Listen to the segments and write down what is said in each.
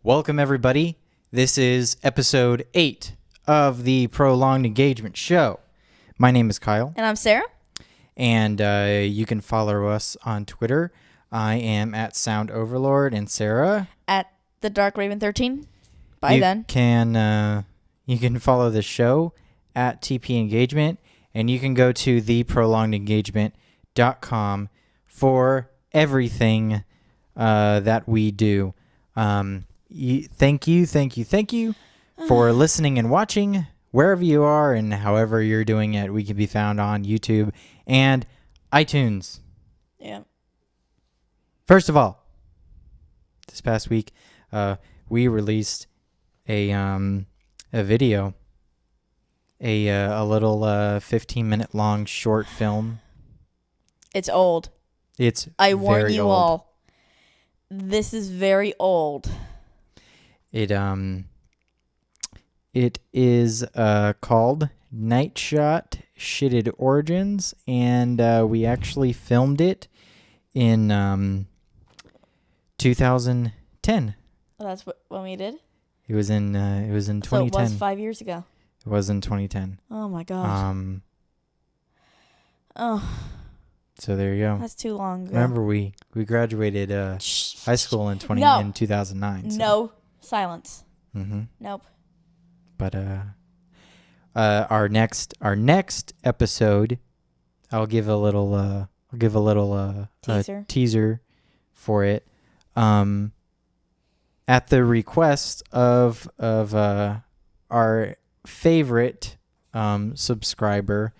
Welcome, everybody. This is episode 8 of the Prolonged Engagement Show. My name is Kyle. And I'm Sarah. And you can follow us on Twitter. I am at Sound Overlord, and Sarah At the Dark Raven 13. You can follow the show at TPE Engagement, and you can go to theprolongedengagement.com for everything that we do. Thank you for listening and watching wherever you are and however you're doing it. We can be found on YouTube and iTunes. Yeah. First of all, this past week, we released a video, a little 15-minute long short film. It's old. I warn you all. This is very old. It is called NightShot SHITD Origins, and we actually filmed it in 2010. Oh, that's when we did? It was in 2010. So it was 5 years ago. It was in 2010. Oh my gosh. So there you go. That's too long ago. Remember, we graduated high school in 2009. So. No silence. Mm-hmm. Nope. But our next episode, I'll give a little teaser for it. At the request of our favorite subscriber,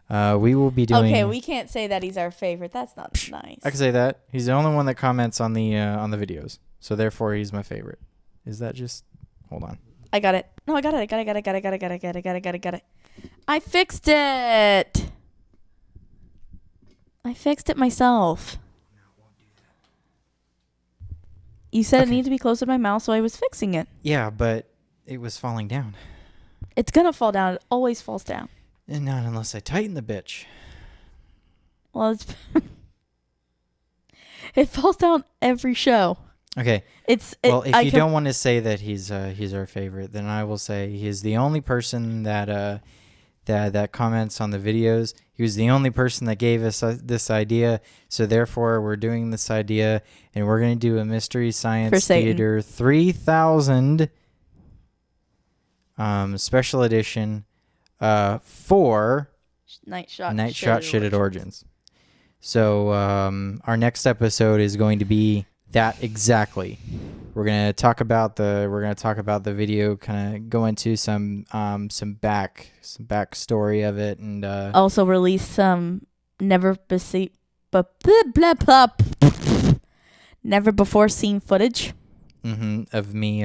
we will be doing. Okay, we can't say that he's our favorite. That's not nice. I can say that he's the only one that comments on the videos, so therefore he's my favorite. Is that just? Hold on. I got it. No, I got it. I fixed it. I fixed it myself. You said it needed to be close to my mouth, so I was fixing it. Yeah, but it was falling down. It's going to fall down. It always falls down. And not unless I tighten the bitch. Well, it falls down every show. Okay. If you don't want to say that he's our favorite, then I will say he's the only person that comments on the videos. He was the only person that gave us this idea, so therefore we're doing this idea, and we're going to do a Mystery Science Theater 3000 special edition for NightShot SHITD Origins. So our next episode is going to be that exactly. We're gonna talk about the video, kind of go into some backstory of it, and also release some never before seen footage. Of me,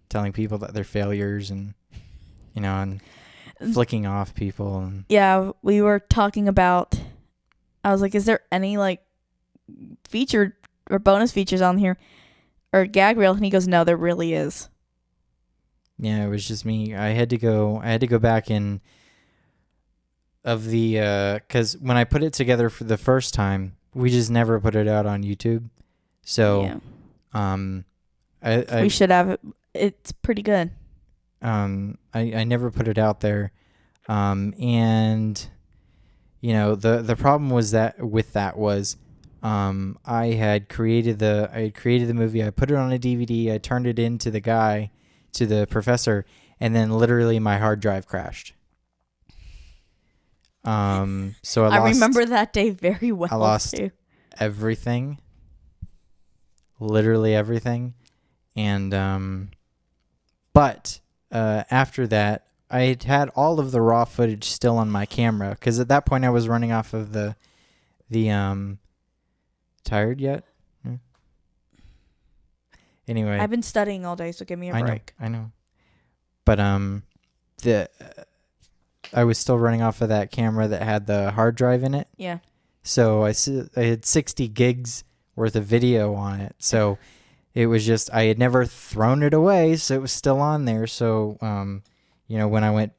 telling people that they're failures, and and flicking off people. And yeah, we were talking about. I was like, "Is there any featured or bonus features on here, or gag reel?" And he goes, "No, there really is." Yeah, it was just me. I had to go back in because when I put it together for the first time, we just never put it out on YouTube. So, yeah. We should have it. It's pretty good. I never put it out there, and the problem was I had created the movie. I put it on a DVD. I turned it in to the professor, and then literally my hard drive crashed. So I remember that day very well. I lost everything, literally everything, and but after that, I had all of the raw footage still on my camera, because at that point I was running off of the tired yet? Anyway, I've been studying all day, so give me a break. I know. But I was still running off of that camera that had the hard drive in it. Yeah. So I had 60 gigs worth of video on it. So it was just, I had never thrown it away, so it was still on there. So when I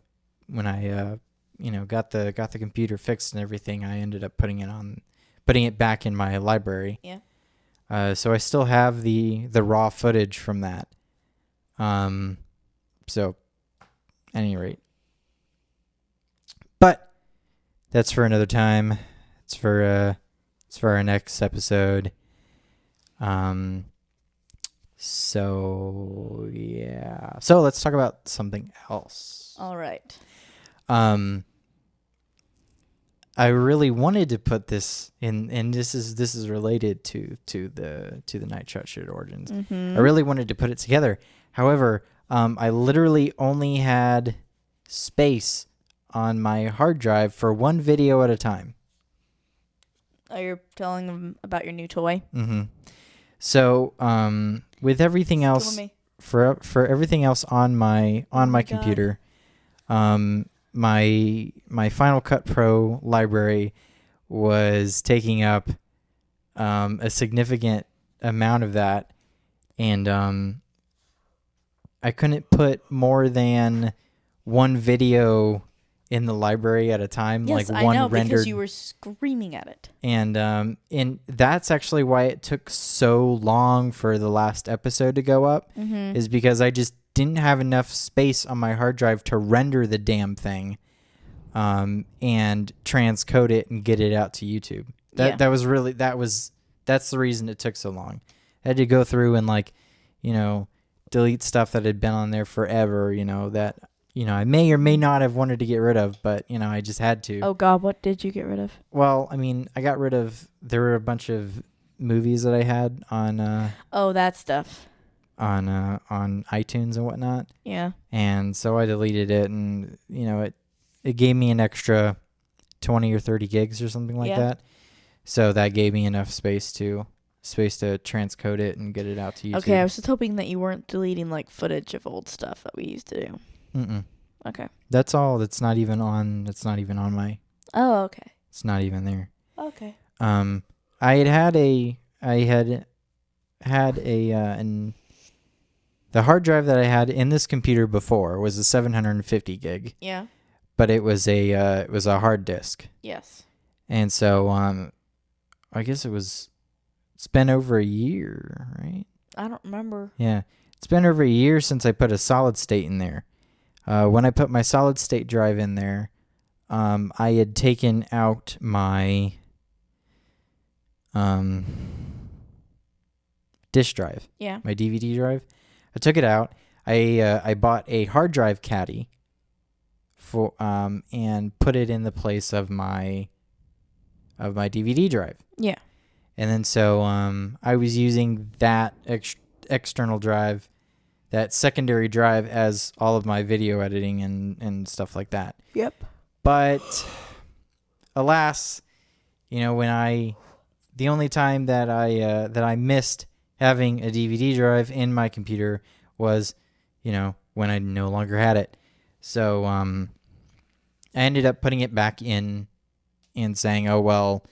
got the computer fixed and everything, I ended up putting putting it back in my library. Yeah. So I still have the raw footage from that. So, at any rate. But that's for another time. It's for our next episode. So yeah. So let's talk about something else. All right. I really wanted to put this in, and this is related to the NightShot SHITD Origins. Mm-hmm. I really wanted to put it together. However, I literally only had space on my hard drive for one video at a time. Oh, you're telling them about your new toy? Mm-hmm. So, with everything else, for everything else on my computer, my Final Cut Pro library was taking up a significant amount of that, and I couldn't put more than one video in the library at a time. Yes, like one I know, rendered, because you were screaming at it. and that's actually why it took so long for the last episode to go up, is because I just didn't have enough space on my hard drive to render the damn thing, and transcode it and get it out to YouTube. That's the reason it took so long. I had to go through and delete stuff that had been on there forever, that I may or may not have wanted to get rid of, but I just had to. Oh God, what did you get rid of? Well, I got rid of, there were a bunch of movies that I had on that stuff. On iTunes and whatnot. Yeah. And so I deleted it, and it gave me an extra 20 or 30 gigs or something like that. So that gave me enough space to transcode it and get it out to YouTube. Okay, I was just hoping that you weren't deleting footage of old stuff that we used to do. Mm-mm. Okay. That's all. That's not even on my. Oh, okay. It's not even there. Okay. I had the hard drive that I had in this computer before was a 750 gig. Yeah. But it was a hard disk. Yes. And so I guess it's been over a year, right? I don't remember. Yeah. It's been over a year since I put a solid state in there. When I put my solid state drive in there, I had taken out my disk drive. Yeah. My DVD drive. I took it out. I bought a hard drive caddy for and put it in the place of my DVD drive. Yeah. And then so I was using that external drive, that secondary drive, as all of my video editing and stuff like that. Yep. But alas, the only time that I missed having a DVD drive in my computer was, when I no longer had it. So I ended up putting it back in and saying, oh well,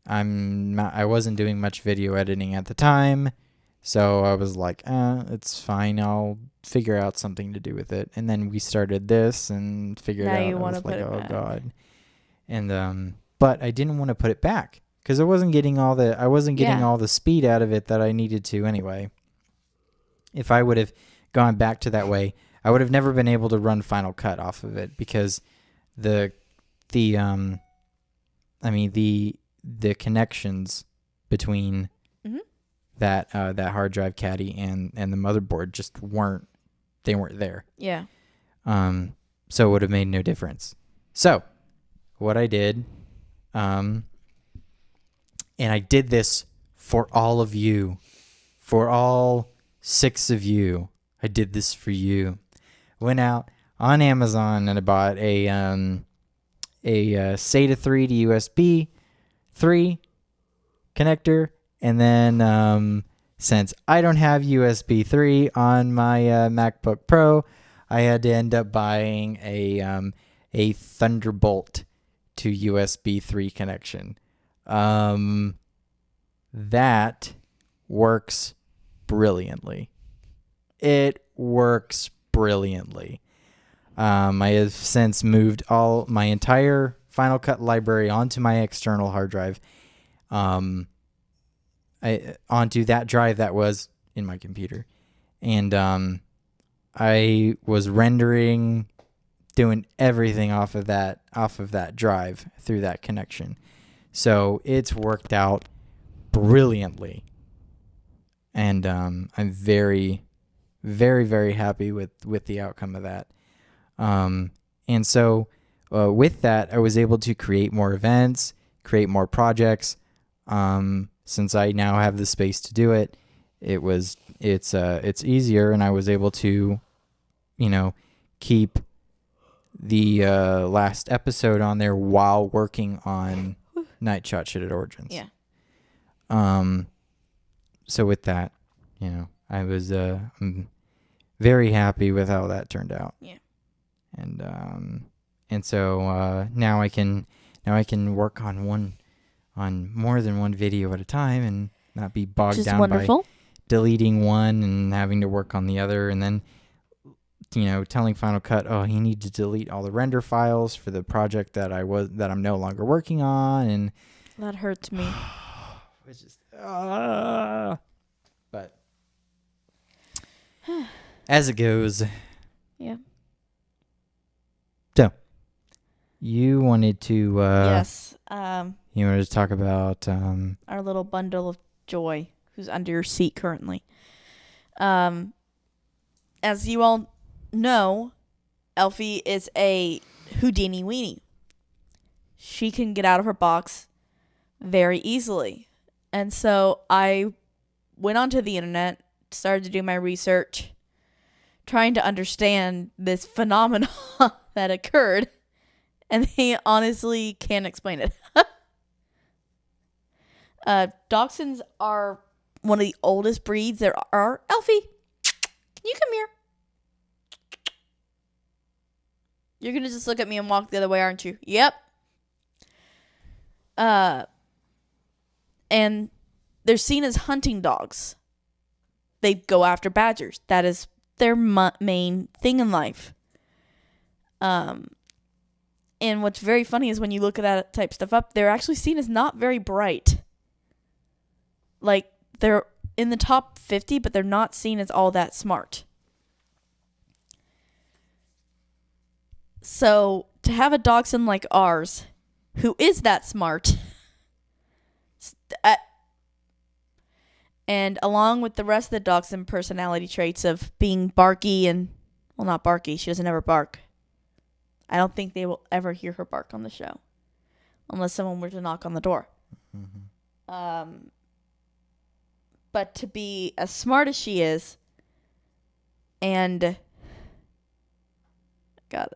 I wasn't doing much video editing at the time, so I was like, it's fine, I'll figure out something to do with it. And then we started this and figured out, I was like, oh God. And but I didn't want to put it back because I wasn't getting all the speed out of it that I needed to anyway. If I would have gone back to that way, I would have never been able to run Final Cut off of it, because the connections between that hard drive caddy and the motherboard just weren't there. Yeah. So it would have made no difference. So what I did, and I did this for all of you, for all 6 of you. I did this for you. Went out on Amazon and I bought a SATA 3 to USB 3 connector, and then since I don't have USB 3 on my MacBook Pro, I had to end up buying a Thunderbolt to USB 3 connection. That works brilliantly. It works brilliantly. I have since moved my entire Final Cut library onto my external hard drive. onto that drive that was in my computer. And I was rendering, doing everything off of that drive through that connection. So it's worked out brilliantly. And I'm very, very, very happy with the outcome of that. And so with that, I was able to create more events, create more projects. Since I now have the space to do it, it's easier, and I was able to, keep the last episode on there while working on NightShot SHITD Origins. Yeah. So with that, I was I'm very happy with how that turned out. Yeah. And so now I can work on more than one video at a time and not be bogged down wonderful. by deleting one and having to work on the other, and then telling Final Cut, oh, you need to delete all the render files for the project that I'm no longer working on, and that hurts me. It's just but as it goes. Yeah. So you wanted to yes. You wanted to talk about our little bundle of joy who's under your seat currently. As you all know, Elphie is a Houdini weenie. She can get out of her box very easily. And so I went onto the internet, started to do my research, trying to understand this phenomenon that occurred, and they honestly can't explain it. Dachshunds are one of the oldest breeds there are. Elphie, can you come here? You're going to just look at me and walk the other way, aren't you? Yep. And they're seen as hunting dogs. They go after badgers. That is their main thing in life. And what's very funny is when you look at that type stuff up, they're actually seen as not very bright. Like, they're in the top 50, but they're not seen as all that smart. So, to have a dachshund like ours, who is that smart, and along with the rest of the dachshund personality traits of being barky and, well, not barky, she doesn't ever bark. I don't think they will ever hear her bark on the show, unless someone were to knock on the door. Mm-hmm. But to be as smart as she is, and God,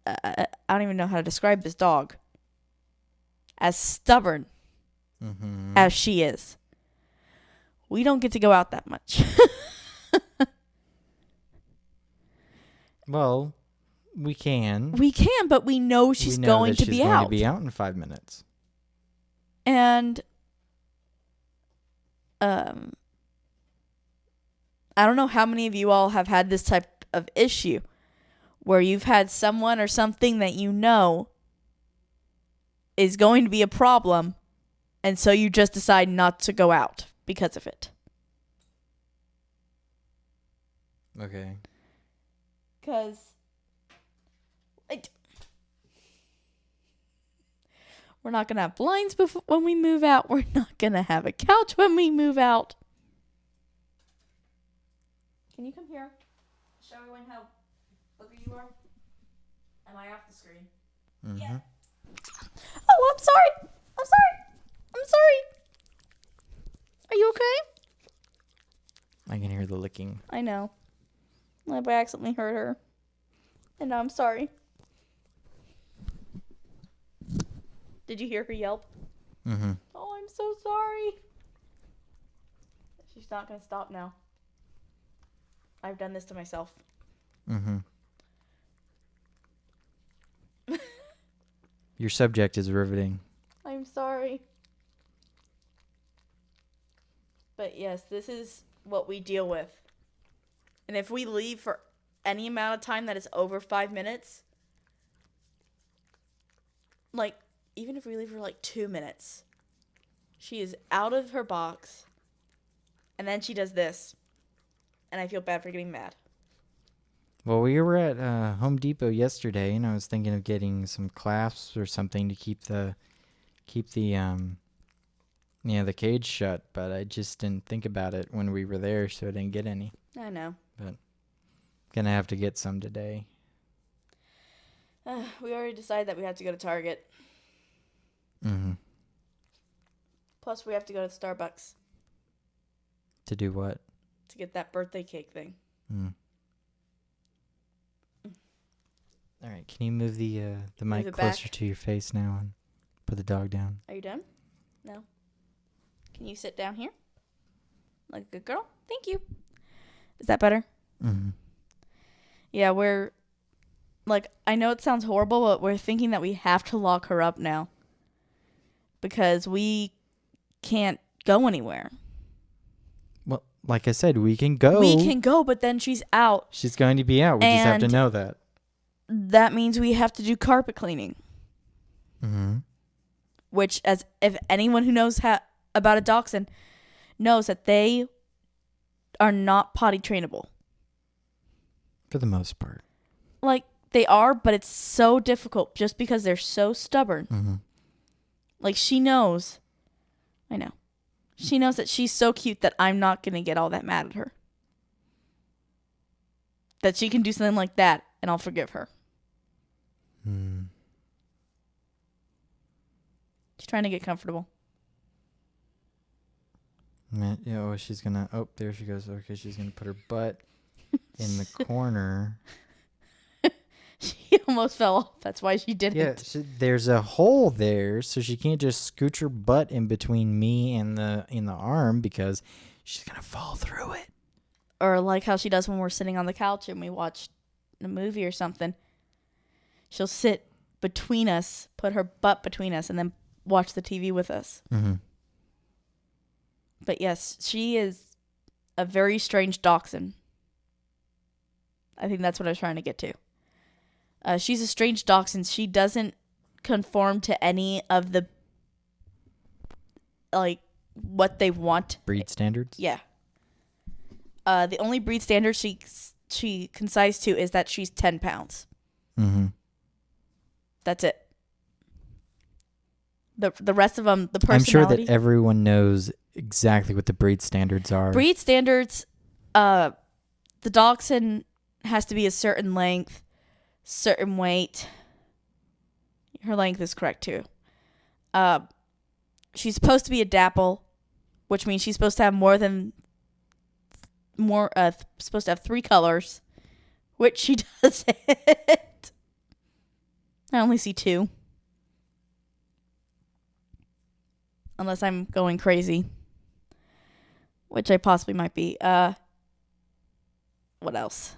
I don't even know how to describe this dog. As stubborn as she is, we don't get to go out that much. Well, we can. We can, but we know she's going to be out. To be out in 5 minutes. And I don't know how many of you all have had this type of issue where you've had someone or something that you know is going to be a problem, and so you just decide not to go out because of it. Okay. Because we're not going to have blinds when we move out. We're not going to have a couch when we move out. Can you come here? Show everyone how booger you are. Am I off the screen? Mm-hmm. Yeah. Oh, I'm sorry. I'm sorry. Are you okay? I can hear the licking. I know. I accidentally hurt her. And I'm sorry. Did you hear her yelp? Mm-hmm. Oh, I'm so sorry. She's not going to stop now. I've done this to myself. Mm-hmm. Your subject is riveting. I'm sorry. But yes, this is what we deal with. And if we leave for any amount of time that is over 5 minutes, like, even if we leave for like 2 minutes, She is out of her box. And then she does this. And I feel bad for getting mad. Well, we were at Home Depot yesterday, and I was thinking of getting some clasps or something to keep the the cage shut, but I just didn't think about it when we were there, so I didn't get any. I know. But gonna have to get some today. We already decided that we have to go to Target. Mm-hmm. Plus, we have to go to Starbucks. To do what? To get that birthday cake thing. Mm. All right, can you move the mic closer to your face now and put the dog down? Are you done? No. Can you sit down here? Like a good girl? Thank you. Is that better? Mm-hmm. Yeah, we're... Like, I know it sounds horrible, but we're thinking that we have to lock her up now. Because we can't go anywhere. Well, like I said, we can go. We can go, but then she's out. She's going to be out. We just have to know that. That means we have to do carpet cleaning. Mm-hmm. Which, as if anyone who knows about a dachshund knows that they are not potty trainable. For the most part. Like, they are, but it's so difficult just because they're so stubborn. Mm-hmm. Like, she knows. I know. She knows that she's so cute that I'm not going to get all that mad at her. That she can do something like that, and I'll forgive her. Mm. She's trying to get comfortable. Man, she's going to... Oh, there she goes. Okay, she's going to put her butt in the corner. She almost fell off. That's why she didn't. Yeah, there's a hole there, so she can't just scooch her butt in between me and the arm because she's gonna fall through it. Or like how she does when we're sitting on the couch and we watch a movie or something. She'll sit between us, put her butt between us, and then watch the TV with us. Mm-hmm. But yes, she is a very strange dachshund. I think that's what I was trying to get to. She's a strange dachshund. She doesn't conform to any of the, like, what they want. Breed standards? Yeah. The only breed standard she concises to is that she's 10 pounds. Mm-hmm. That's it. The rest of them, the I'm sure personality. that everyone knows exactly what the breed standards are. Breed standards, the dachshund has to be a certain length, certain weight. Her length is correct too. She's supposed to be a dapple, which means she's supposed to have supposed to have 3 colors, which she doesn't. I only see 2. Unless I'm going crazy, which I possibly might be. What else?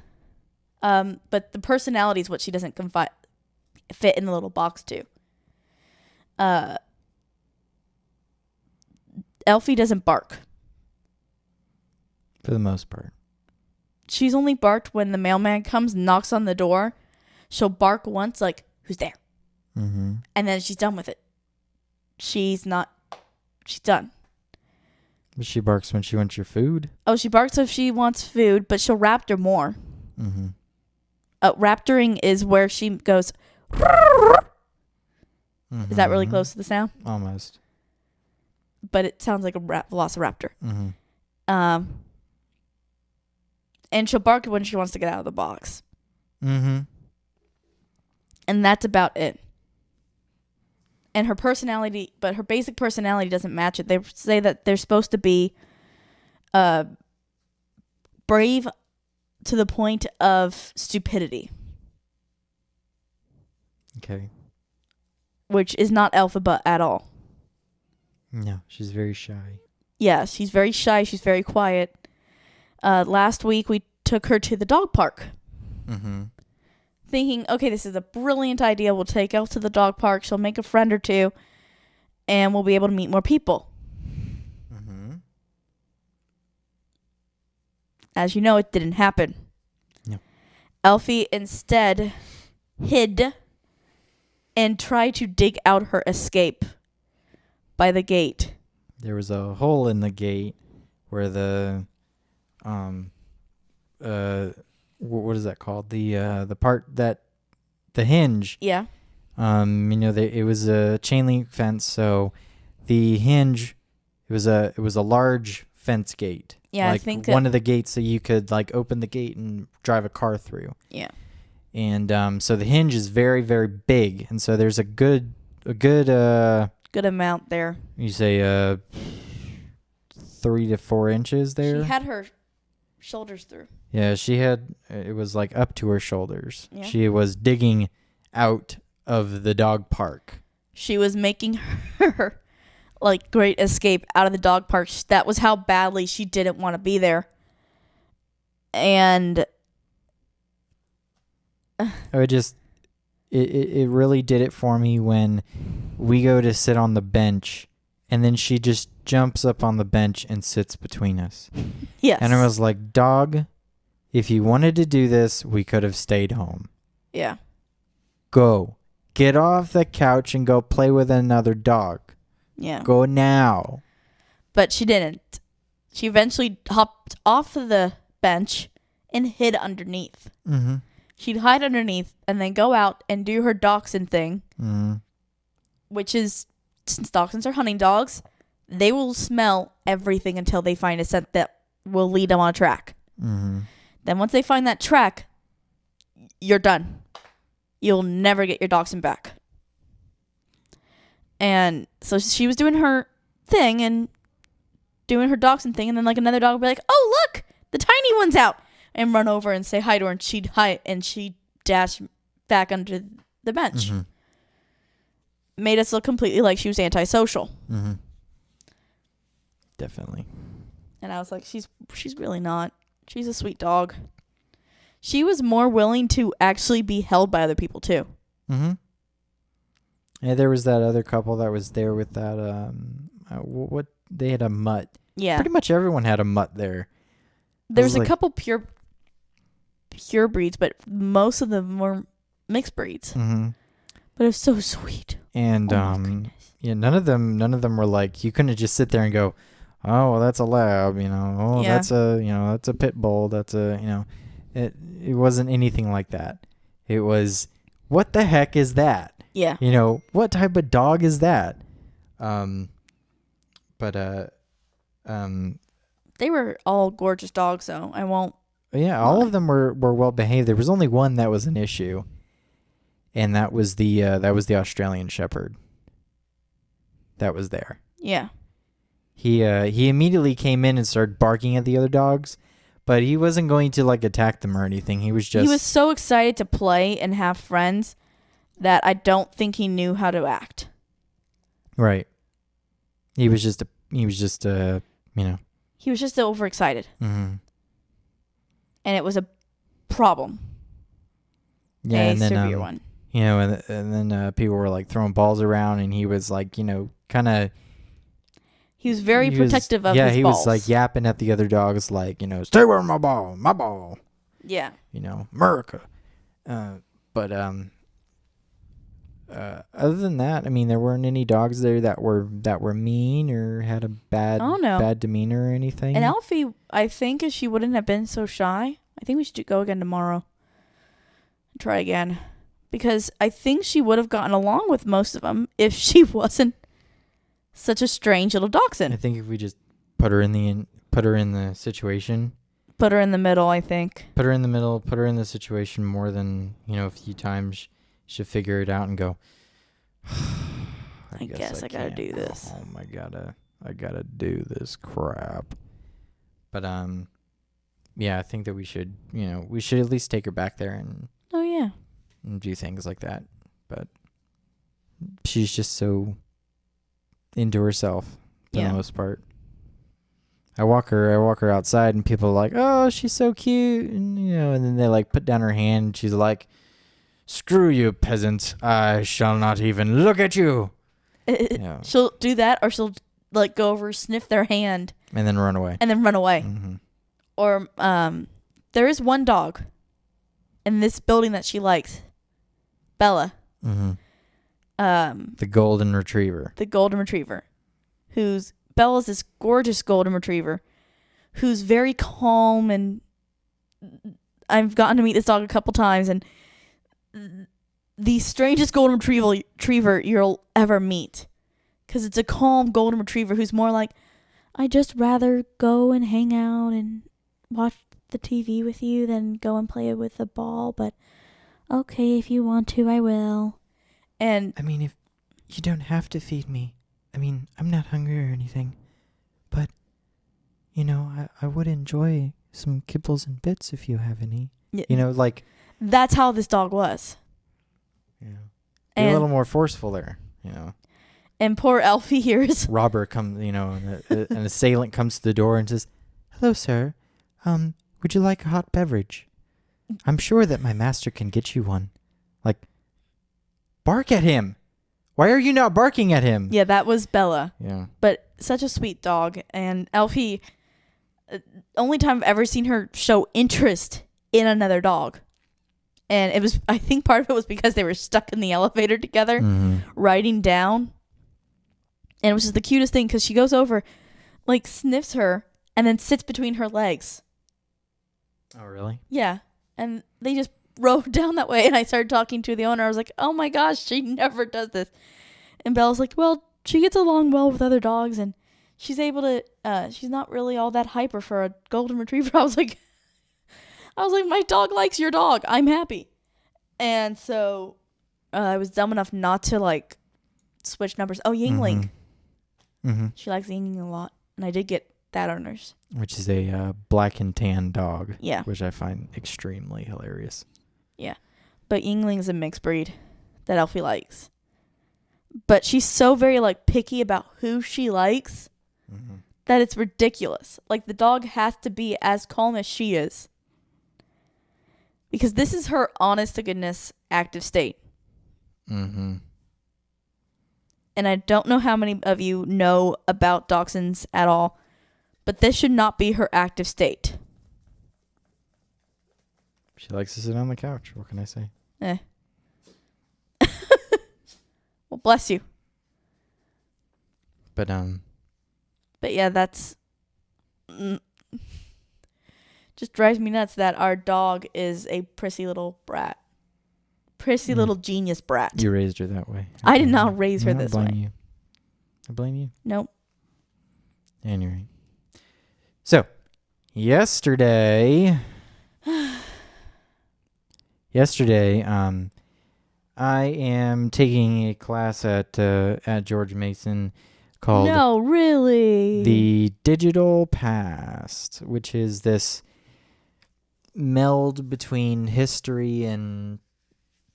But the personality is what she doesn't fit in the little box to. Elphie doesn't bark. For the most part. She's only barked when the mailman comes and knocks on the door. She'll bark once, like, who's there? Mm-hmm. And then she's done with it. She's done. But she barks when she wants your food. Oh, she barks if she wants food, but she'll raptor more. Mm-hmm. Raptoring is where she goes. Mm-hmm. Is that really close to the sound? Almost. But it sounds like a velociraptor. Mm-hmm. And she'll bark when she wants to get out of the box. Mm-hmm. And that's about it. And her personality, but her basic personality doesn't match it. They say that they're supposed to be brave to the point of stupidity. Okay. Which is not alphabet at all. No, she's very shy. Yeah, she's very shy. She's very quiet. Last week, we took her to the dog park. Mm-hmm. Thinking, okay, this is a brilliant idea. We'll take Elle to the dog park. She'll make a friend or two. And we'll be able to meet more people. Mm-hmm. As you know, it didn't happen. No. Elphie instead hid and tried to dig out her escape by the gate. there was a hole in the gate where the what is that called? The part that the hinge. Yeah. It was a chain link fence, so the hinge, it was a large fence gate. Yeah, like I think one of the gates that you could like open the gate and drive a car through. Yeah. And so the hinge is very, very big, and so there's a good amount there. You say 3 to 4 inches there. She had her shoulders through. Yeah, it was like up to her shoulders. Yeah. She was digging out of the dog park. She was making her like great escape out of the dog park. That was how badly she didn't want to be there. And it really did it for me when we go to sit on the bench and then she just jumps up on the bench and sits between us. Yes. And I was like, dog, if you wanted to do this, we could have stayed home. Yeah. Go. Get off the couch and go play with another dog. Yeah. Go now. But she didn't. She eventually hopped off of the bench and hid underneath. Mm-hmm. She'd hide underneath and then go out and do her dachshund thing, which is, since dachshunds are hunting dogs, they will smell everything until they find a scent that will lead them on a track. Mm-hmm. Then once they find that track, you're done. You'll never get your dachshund back. And so she was doing her thing and doing her dachshund thing, and then like another dog would be like, oh, look, the tiny one's out. And run over and say hi to her, and she'd hide, and she'd dash back under the bench. Mm-hmm. Made us look completely like she was antisocial. Mm-hmm. Definitely. And I was like, she's really not. She's a sweet dog. She was more willing to actually be held by other people too. Mm-hmm. Yeah, there was that other couple that was there with that. What they had a mutt. Yeah. Pretty much everyone had a mutt there. There's a couple pure breeds, but most of them were mixed breeds. Mm-hmm. But it was so sweet. And yeah, none of them were like, you couldn't just sit there and go, oh, well, that's a lab, that's a pit bull, that's it wasn't anything like that. It was, what the heck is that? Yeah. What type of dog is that? They were all gorgeous dogs, though. I won't. Yeah, all of them were well behaved. There was only one that was an issue, and that was the Australian Shepherd. That was there. Yeah. He immediately came in and started barking at the other dogs, but he wasn't going to like attack them or anything. He was so excited to play and have friends that I don't think he knew how to act. Right. He was just He was just overexcited. Mm-hmm. And it was a problem. Yeah, and then severe one. And then people were like throwing balls around, and he was like, kind of. He was very protective of his balls. Yeah, he was like yapping at the other dogs, like, stay away from my ball. Yeah. America. But other than that, I mean, there weren't any dogs there that were mean or had a bad demeanor or anything. And Elphie, I think if she wouldn't have been so shy, I think we should go again tomorrow. Try again. Because I think she would have gotten along with most of them if she wasn't such a strange little dachshund. I think if we just put her in the situation. Put her in the middle, I think. Put her in the middle, put her in the situation more than, a few times. Should figure it out and go, I guess I gotta do this. I gotta do this crap. But yeah, I think that we should at least take her back there and do things like that. But she's just so into herself for the most part. I walk her outside and people are like, oh, she's so cute, and and then they like put down her hand and she's like, screw you, peasant. I shall not even look at you. She'll do that, or she'll like go over, sniff their hand, and then run away. Mm-hmm. Or there is one dog in this building that she likes, Bella. Mm-hmm. The golden retriever. Bella Bella's this gorgeous golden retriever who's very calm, and I've gotten to meet this dog a couple times, and the strangest golden retriever you'll ever meet, because it's a calm golden retriever who's more like, I'd just rather go and hang out and watch the TV with you than go and play with the ball, but okay, if you want to, I will. And I mean, if you don't have to feed me, I mean, I'm not hungry or anything, but you know, I would enjoy some kibbles and bits if you have any. Yeah, you know, like that's how this dog was. Yeah, be a little more forceful there. You know. And poor Elphie here is robber comes, you know, and an assailant comes to the door and says, "Hello, sir. Would you like a hot beverage? I'm sure that my master can get you one." Like, bark at him. Why are you not barking at him? Yeah, that was Bella. Yeah. But such a sweet dog. And Elphie, only time I've ever seen her show interest in another dog. And it was, I think part of it was because they were stuck in the elevator together, riding down. And it was just the cutest thing because she goes over, like, sniffs her, and then sits between her legs. Oh, really? Yeah. And they just rode down that way, and I started talking to the owner. I was like, oh my gosh, she never does this. And Bella's like, well, she gets along well with other dogs, and she's able to, she's not really all that hyper for a golden retriever. I was like, my dog likes your dog. I'm happy. And so I was dumb enough not to, like, switch numbers. Oh, Yingling. She likes Yingling a lot, and I did get that owner's. Which is a black and tan dog. Yeah. Which I find extremely hilarious. Yeah. But Yingling is a mixed breed that Elphie likes. But she's so very, like, picky about who she likes that it's ridiculous. Like, the dog has to be as calm as she is. Because this is her honest to goodness active state. And I don't know how many of you know about dachshunds at all, but this should not be her active state. She likes to sit on the couch. What can I say? Well, bless you. But yeah, that's just drives me nuts that our dog is a prissy little brat. Prissy little genius brat. You raised her that way. I did not raise her this way. I blame you. Nope. Anyway. So, yesterday, I am taking a class at George Mason called No, really. The Digital Past, which is this meld between history and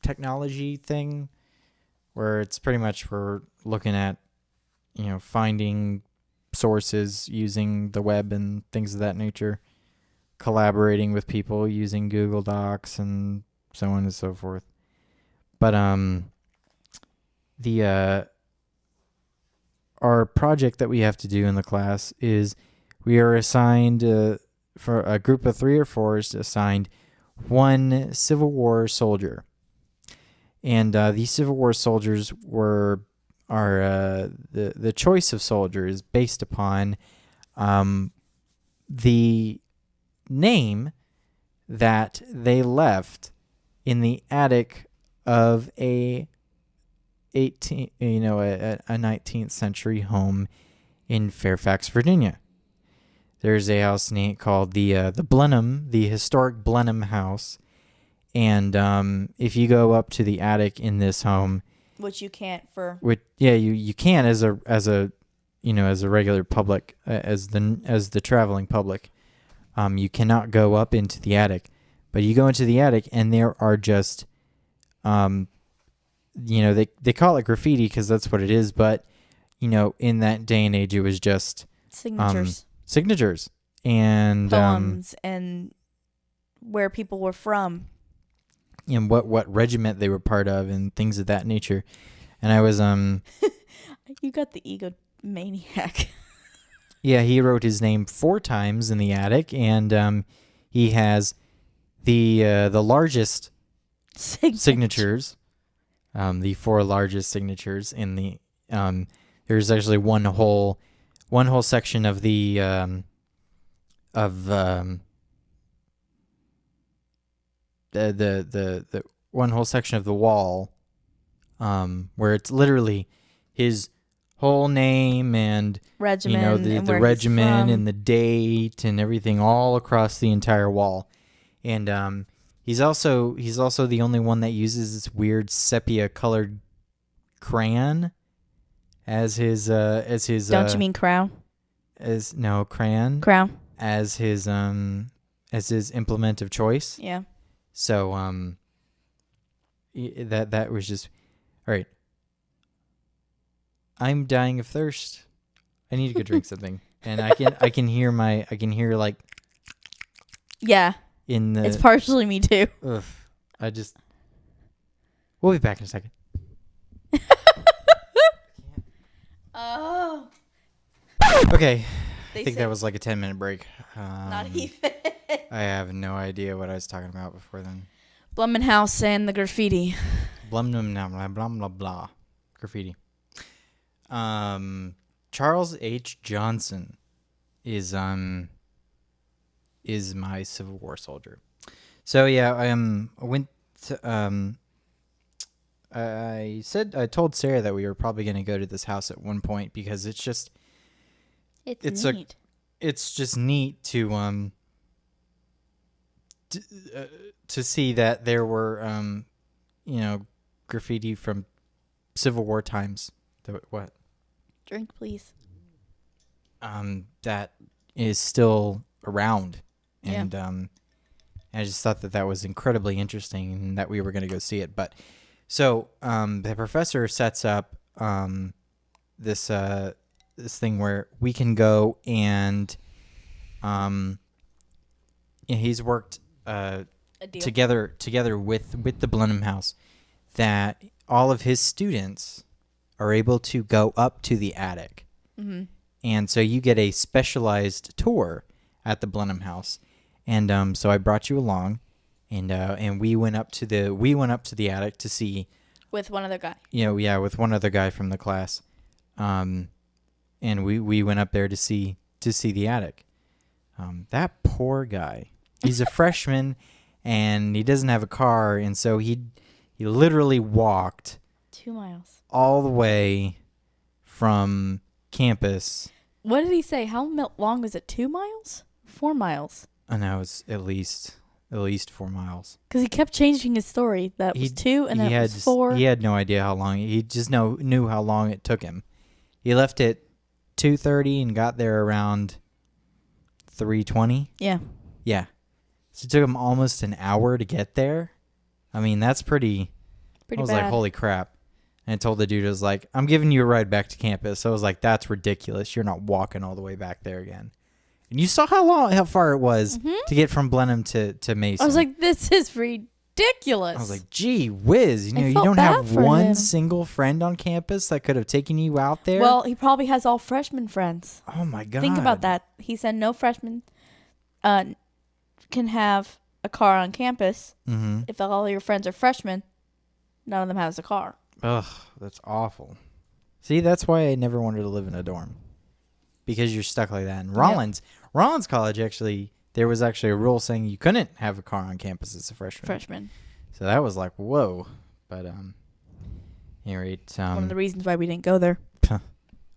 technology thing, where it's pretty much we're looking at, you know, finding sources using the web and things of that nature, collaborating with people using Google Docs and so on and so forth. But our project that we have to do in the class is we are assigned for a group of 3 or 4 is assigned one Civil War soldier. And these Civil War soldiers are the choice of soldiers based upon the name that they left in the attic of a 19th century home in Fairfax, Virginia. There's a house called the Blenhiem, the historic Blenhiem House. And if you go up to the attic in this home, which you can't for you can as a regular public, as the traveling public, you cannot go up into the attic, but you go into the attic and there are just they call it graffiti because that's what it is, but in that day and age it was just signatures and poems and where people were from. And what regiment they were part of and things of that nature. And I was You got the egomaniac. Yeah, he wrote his name 4 times in the attic, and he has the largest signatures. The 4 largest signatures in the there's actually one whole one whole section of the one whole section of the wall, where it's literally his whole name and Regiment, the regiment and the date and everything all across the entire wall. And he's also the only one that uses this weird sepia colored crayon as his Don't you mean crown? Crayon. Crown. As his implement of choice. Yeah. So that was just all right. I'm dying of thirst. I need to go drink something. And I can hear like yeah. In the It's partially me too. Ugh. We'll be back in a second. Oh. Okay. I think that was like a 10-minute break. Not even. I have no idea what I was talking about before then. Blenhiem House and the graffiti. Blenhiem, blah blah blah blah. Graffiti. Charles H. Johnson is my Civil War soldier. So yeah, I went to, I told Sarah that we were probably going to go to this house at one point because it's just it's neat. It's just neat to see that there were graffiti from Civil War times. What? Drink, please. That is still around, and yeah. I just thought that was incredibly interesting, and that we were going to go see it. But so the professor sets up this thing where we can go, and he's worked together with the Blenhiem House that all of his students are able to go up to the attic. Mm-hmm. And so you get a specialized tour at the Blenhiem House. And so I brought you along, and we went up to the attic to see with one other guy. With one other guy from the class. And we went up there to see the attic. That poor guy. He's a freshman and he doesn't have a car, and so he literally walked 2 miles all the way from campus. What did he say? How long was it? 2 miles? 4 miles? I know, it's at least 4 miles. Because he kept changing his story. That was 2 and then it was 4. He had no idea how long. He just knew how long it took him. He left at 2:30 and got there around 3:20. Yeah. Yeah. So it took him almost an hour to get there. I mean, that's pretty I was bad. like, holy crap. And I told the dude, I was like, I'm giving you a ride back to campus. So I was like, that's ridiculous. You're not walking all the way back there again. And you saw how far it was to get from Blenhiem to Mason. I was like, this is ridiculous. I was like, gee whiz. You felt don't bad have for one him. single friend on campus that could have taken you out there? Well, he probably has all freshman friends. Oh, my God. Think about that. He said no freshman can have a car on campus. Mm-hmm. If all your friends are freshmen, none of them has a car. Ugh, that's awful. See, that's why I never wanted to live in a dorm. Because you're stuck like that. And Rollins College, actually, there was actually a rule saying you couldn't have a car on campus as a freshman. So that was like, whoa. But, anyway, one of the reasons why we didn't go there.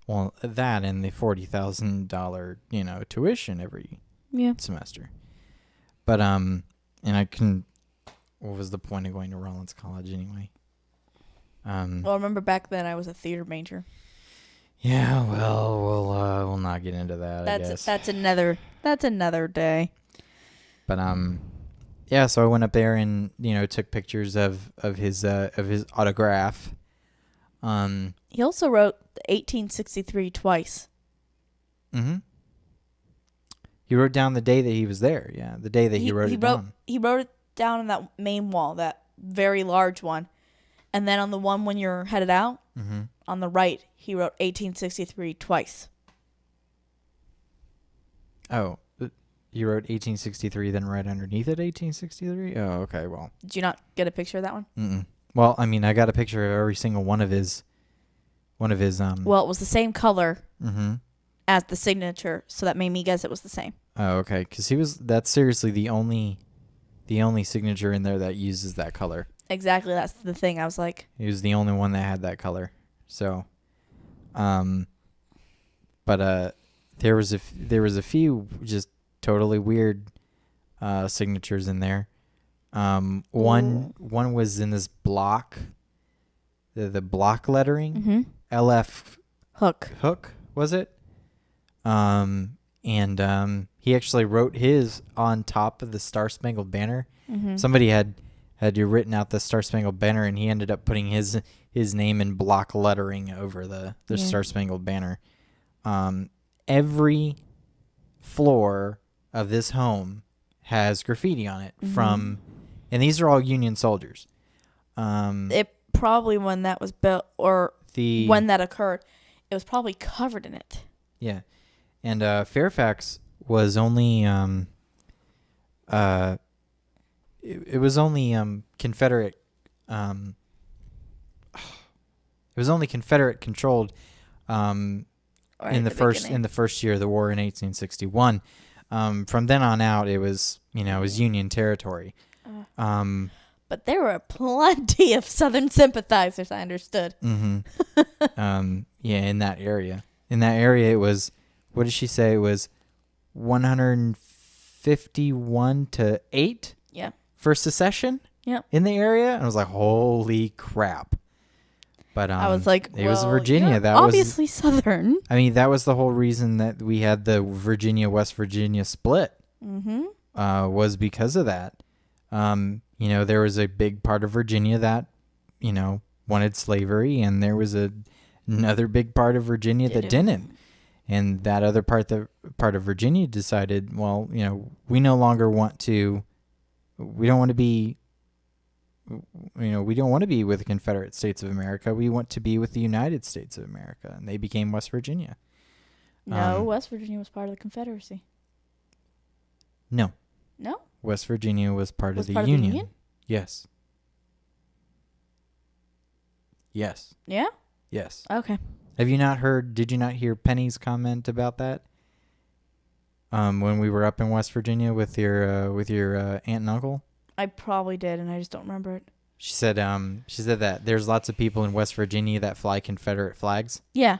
Well, that and the $40,000, tuition every semester. But, and what was the point of going to Rollins College anyway? Well, remember back then I was a theater major. Yeah, well, we'll not get into that. I guess that's another day. But yeah. So I went up there and took pictures of his autograph. He also wrote 1863 twice. Mm-hmm. He wrote down the day that he was there. Yeah, the day that he wrote it down. He wrote it down on that main wall, that very large one. And then on the one when you're headed out, on the right, he wrote 1863 twice. Oh, you wrote 1863, then right underneath it, 1863? Oh, okay, well. Did you not get a picture of that one? Mm-mm. Well, I mean, I got a picture of every single one of his. Well, it was the same color. Mm-hmm. as the signature, so that made me guess it was the same. Oh, okay. Because that's seriously the only signature in there that uses that color. Exactly, that's the thing. I was like, He was the only one that had that color. So, but there was a few just totally weird signatures in there. One was in this block, the block lettering, LF hook was it? And he actually wrote his on top of the Star Spangled Banner. Somebody had written out the Star Spangled Banner, and he ended up putting his name in block lettering over the Star Spangled Banner. Every floor of this home has graffiti on it from, and these are all Union soldiers. It probably when that was built or when that occurred, it was probably covered in it. Yeah, and Fairfax was only it was only Confederate. It was only Confederate controlled in the first year of the war in 1861. From then on out, it was Union territory. But there were plenty of Southern sympathizers, I understood. Yeah, in that area. In that area, it was, what did she say? It was 151 to 8? Yeah. For secession? Yep. In the area? And I was like, holy crap. But I was like, it was Virginia. That obviously Southern. I mean, that was the whole reason that we had the West Virginia split. Was because of that. There was a big part of Virginia that, wanted slavery, and there was another big part of Virginia that didn't. And that other part of Virginia decided, well, we no longer want to. We don't want to be. We don't want to be with the Confederate States of America. We want to be with the United States of America, and they became West Virginia. No, West Virginia was part of the Confederacy. No. No? West Virginia was part of the Union. Yes. Yes. Yeah? Yes. Okay. Have you not heard, did you not hear Penny's comment about that? When we were up in West Virginia with your aunt and uncle? I probably did, and I just don't remember it. She said that there's lots of people in West Virginia that fly Confederate flags. Yeah.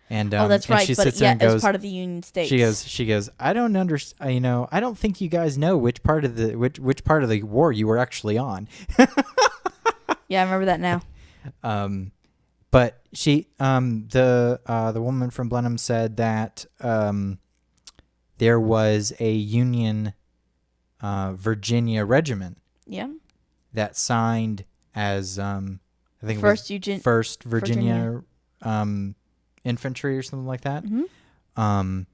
And that's right. She but sits there and goes, it was part of the Union States. She goes. I don't understand. I don't think you guys know which part of the war you were actually on. Yeah, I remember that now. But she, the woman from Blenhiem said that there was a Union Virginia regiment. Yeah. That signed as I think First Virginia. Infantry or something like that. And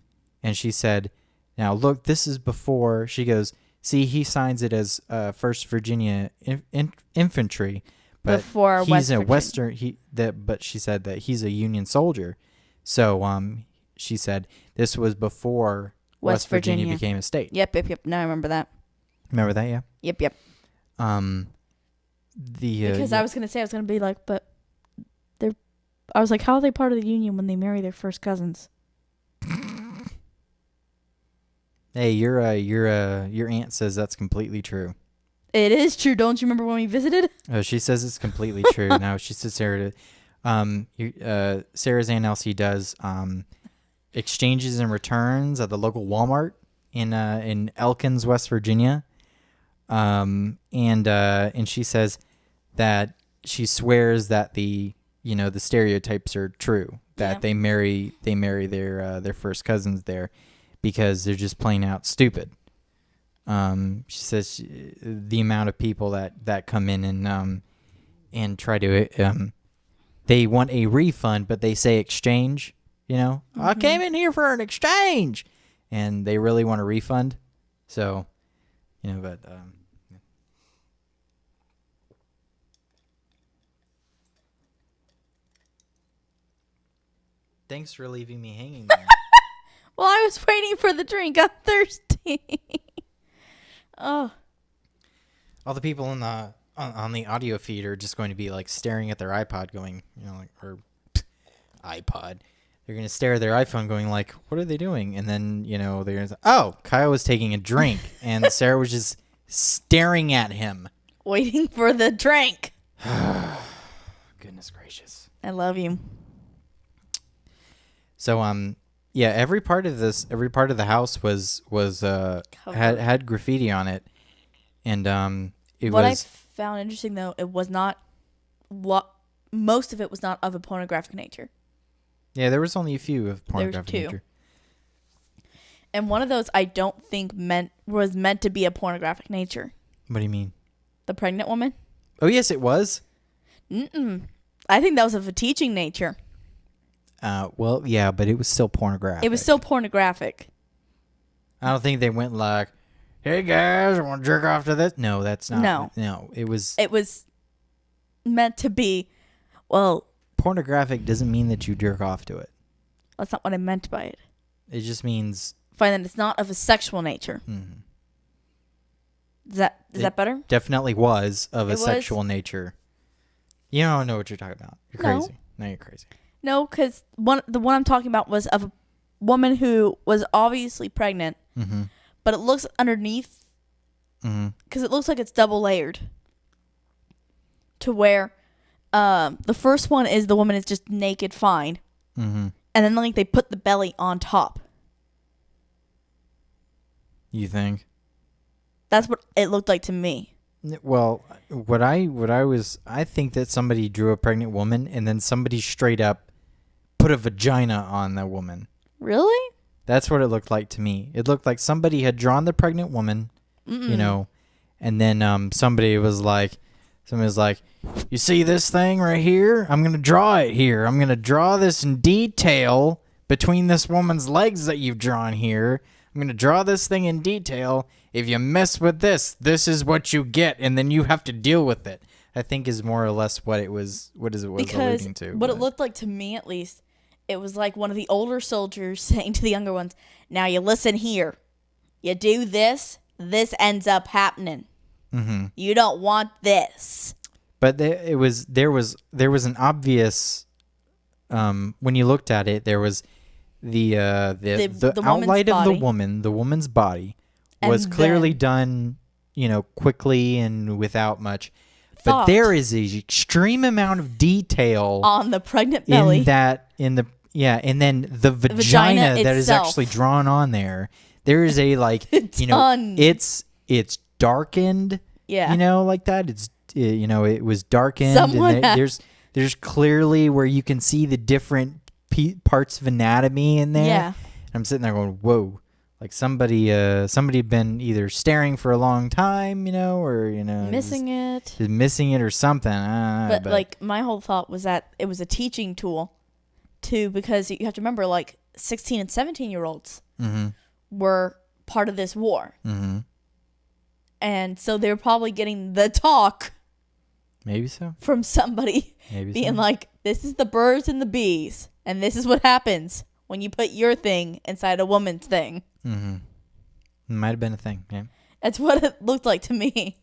she said, now look, this is before. She goes, see, he signs it as First Virginia Infantry, but before he's a Western. But she said that he's a Union soldier. So she said this was before West Virginia became a state. Yep. Now I remember that. Remember that? Yeah. Yep. Because I was gonna be like, but. I was like, how are they part of the Union when they marry their first cousins? Hey, your aunt says that's completely true. It is true. Don't you remember when we visited? Oh, she says it's completely true. Now she says Sarah's Aunt Elsie does exchanges and returns at the local Walmart in Elkins, West Virginia. And she says that she swears that the stereotypes are true, that they marry their first cousins there because they're just plain out stupid. She says the amount of people that come in and try to they want a refund, but they say exchange. I came in here for an exchange, and they really want a refund. So, but. Thanks for leaving me hanging there. Well, I was waiting for the drink. I'm thirsty. Oh. All the people on the audio feed are just going to be like staring at their iPod going, or iPod. they're gonna stare at their iPhone, going like, "What are they doing?" And then they're gonna say, "Oh, Kyle was taking a drink, and Sarah was just staring at him, waiting for the drink." Goodness gracious! I love you. So yeah, every part of the house was had graffiti on it, and what I found interesting though, it was not most of it was not of a pornographic nature. Yeah, there was only a few of pornographic nature. And one of those I don't think was meant to be a pornographic nature. What do you mean? The pregnant woman? Oh yes, it was. I think that was of a teaching nature. Well, yeah, but it was still pornographic. It was still pornographic. I don't think they went like, "Hey guys, I want to jerk off to this." No, that's not. No, it was. It was meant to be. Well, pornographic doesn't mean that you jerk off to it. That's not what I meant by it. It just means. Find that it's not of a sexual nature. Mm-hmm. Is that better? Definitely was of a sexual nature. You don't know what you're talking about. You're crazy. No, you're crazy. No, because the one I'm talking about was of a woman who was obviously pregnant, but it looks underneath, because it looks like it's double layered. To where the first one is the woman is just naked, fine, and then like they put the belly on top. You think? That's what it looked like to me. Well, I think that somebody drew a pregnant woman and then somebody straight up put a vagina on that woman. Really? That's what it looked like to me. It looked like somebody had drawn the pregnant woman, and then somebody was like, "You see this thing right here? I'm going to draw it here. I'm going to draw this in detail between this woman's legs that you've drawn here. I'm going to draw this thing in detail. If you mess with this, this is what you get, and then you have to deal with it." I think is more or less what it was. What is it was alluding to? What it looked like to me, at least, it was like one of the older soldiers saying to the younger ones, "Now you listen here. You do this, this ends up happening. You don't want this." But there was an obvious. When you looked at it, there was the outline of the woman's body was clearly done, quickly and without much. But there is an extreme amount of detail on the pregnant belly. And then the vagina that is actually drawn on there. There is a it's darkened. Yeah. Like that. It's it was darkened. There's clearly where you can see the different parts of anatomy in there. Yeah. And I'm sitting there going, whoa. Like somebody been either staring for a long time, or missing it or something. But like my whole thought was that it was a teaching tool, too, because you have to remember, like 16 and 17-year-olds were part of this war, and so they were probably getting the talk. Maybe so. From somebody being like, "This is the birds and the bees, and this is what happens when you put your thing inside a woman's thing." It might have been a thing, yeah. That's what it looked like to me.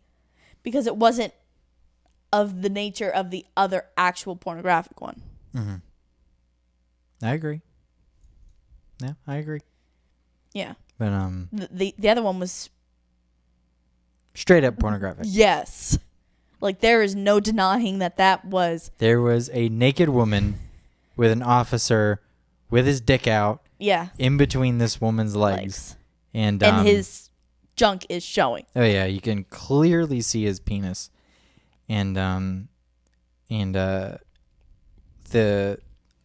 Because it wasn't of the nature of the other actual pornographic one. I agree. Yeah, I agree. Yeah. But the other one was straight up pornographic. Yes. Like there is no denying that was. There was a naked woman with an officer with his dick out. Yeah. In between this woman's legs. And his junk is showing. Oh yeah, you can clearly see his penis. And the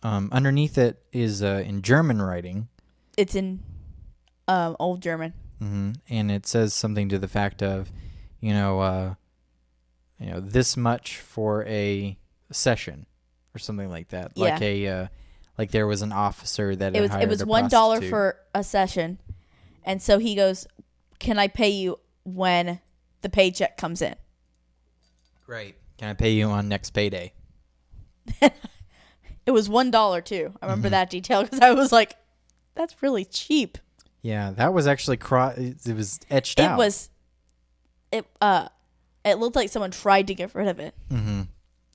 underneath it is in German writing. It's in Old German. And it says something to the fact of, this much for a session or something like that. Yeah. Like there was an officer that it was $1 for a session, and so he goes, "Can I pay you when the paycheck comes in?" Right. Can I pay you on next payday? It was $1 too. I remember that detail because I was like, "That's really cheap." Yeah, that was actually it was etched out. It looked like someone tried to get rid of it. I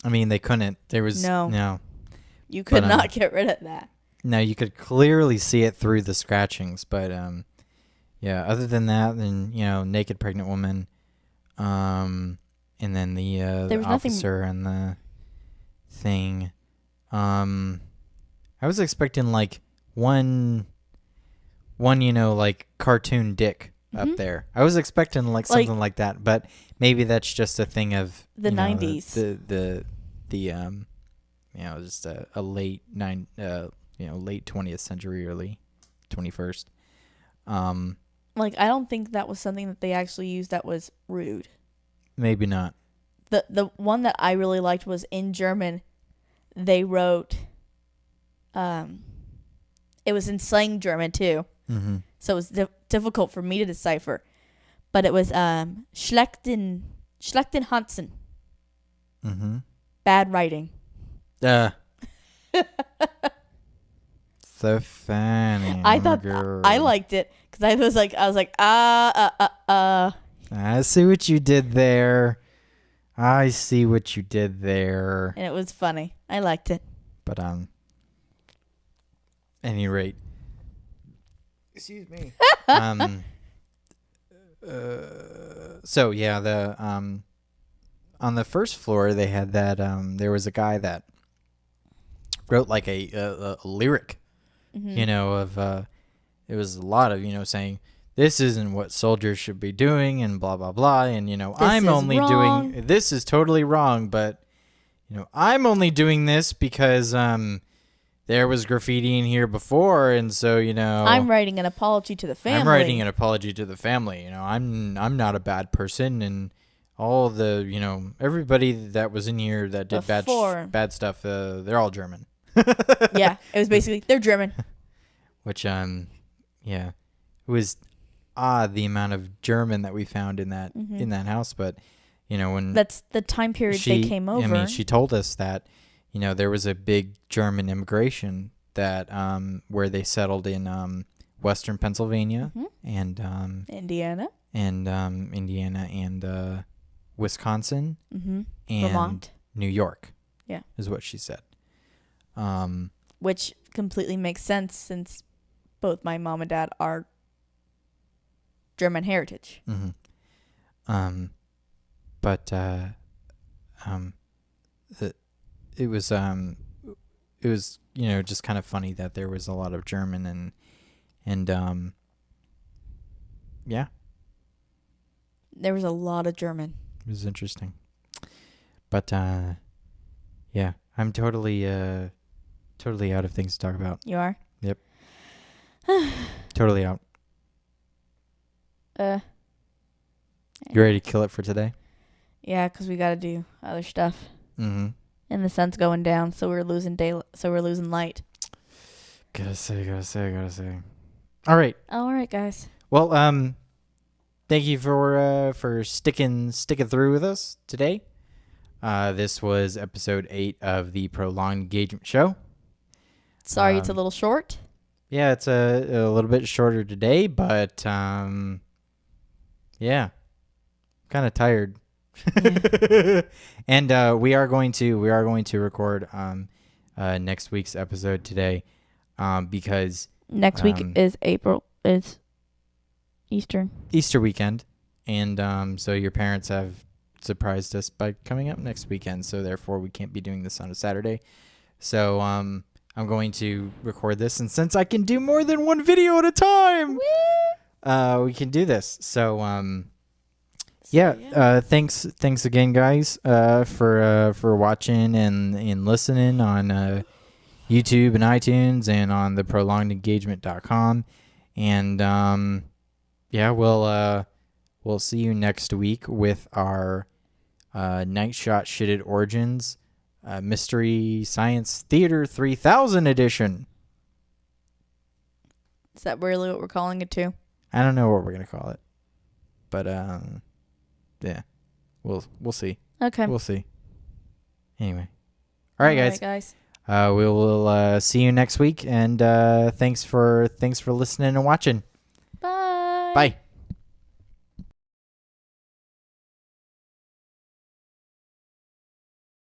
mean, they couldn't. There was no. You could not get rid of that. No, you could clearly see it through the scratchings, but yeah. Other than that, then naked pregnant woman, and then the officer and the thing. I was expecting like one like cartoon dick up there. I was expecting like something like that, but maybe that's just a thing of the 90s. The just a late late 20th century, early 21st. Like, I don't think that was something that they actually used that was rude. Maybe not. The one that I really liked was in German. They wrote, it was in slang German too. Mm-hmm. So it was difficult for me to decipher. But it was schlechten Hansen. Mm-hmm. Bad writing. So funny. I thought I liked it because I was like I see what you did there. I see what you did there. And it was funny. I liked it. But any rate. Excuse me. So yeah, the on the first floor they had that there was a guy that wrote like a lyric, of it was a lot of saying this isn't what soldiers should be doing and blah blah blah, and I'm only doing this is totally wrong, but I'm only doing this because there was graffiti in here before, and so I'm writing an apology to the family. I'm writing an apology to the family. I'm not a bad person, and all the everybody that was in here that did bad stuff, they're all German. Yeah, it was basically they're German. Which yeah, it was odd the amount of German that we found in that house, but when that's the time period they came over. I mean, she told us that there was a big German immigration that where they settled in western Pennsylvania and Indiana and Wisconsin and Vermont, New York. Yeah, is what she said. Which completely makes sense since both my mom and dad are German heritage. But it was just kind of funny that there was a lot of German and yeah, there was a lot of German. It was interesting, but yeah, I'm totally out of things to talk about. You are? Yep. Totally out. You ready to kill it for today? Yeah, because we got to do other stuff. Mm-hmm. And the sun's going down, so we're losing daylight. So we're losing light. Gotta say. All right, guys. Well, thank you for sticking through with us today. This was episode 8 of the Prolonged Engagement Show. Sorry, it's a little short. Yeah, it's a little bit shorter today, but yeah, kind of tired. Yeah. And we are going to record next week's episode today, because next week is Easter weekend, and so your parents have surprised us by coming up next weekend, so therefore we can't be doing this on a Saturday. So I'm going to record this, and since I can do more than one video at a time, we can do this. So thanks again, guys, for watching and listening on YouTube and iTunes and on the prolongedengagement.com. And we'll see you next week with our NightShot SHITD Origins Mystery Science Theater 3000 edition. Is that really what we're calling it too? I don't know what we're gonna call it, but yeah, we'll see. Okay, we'll see. Anyway, all right, guys. We will see you next week, and thanks for listening and watching. Bye. Bye.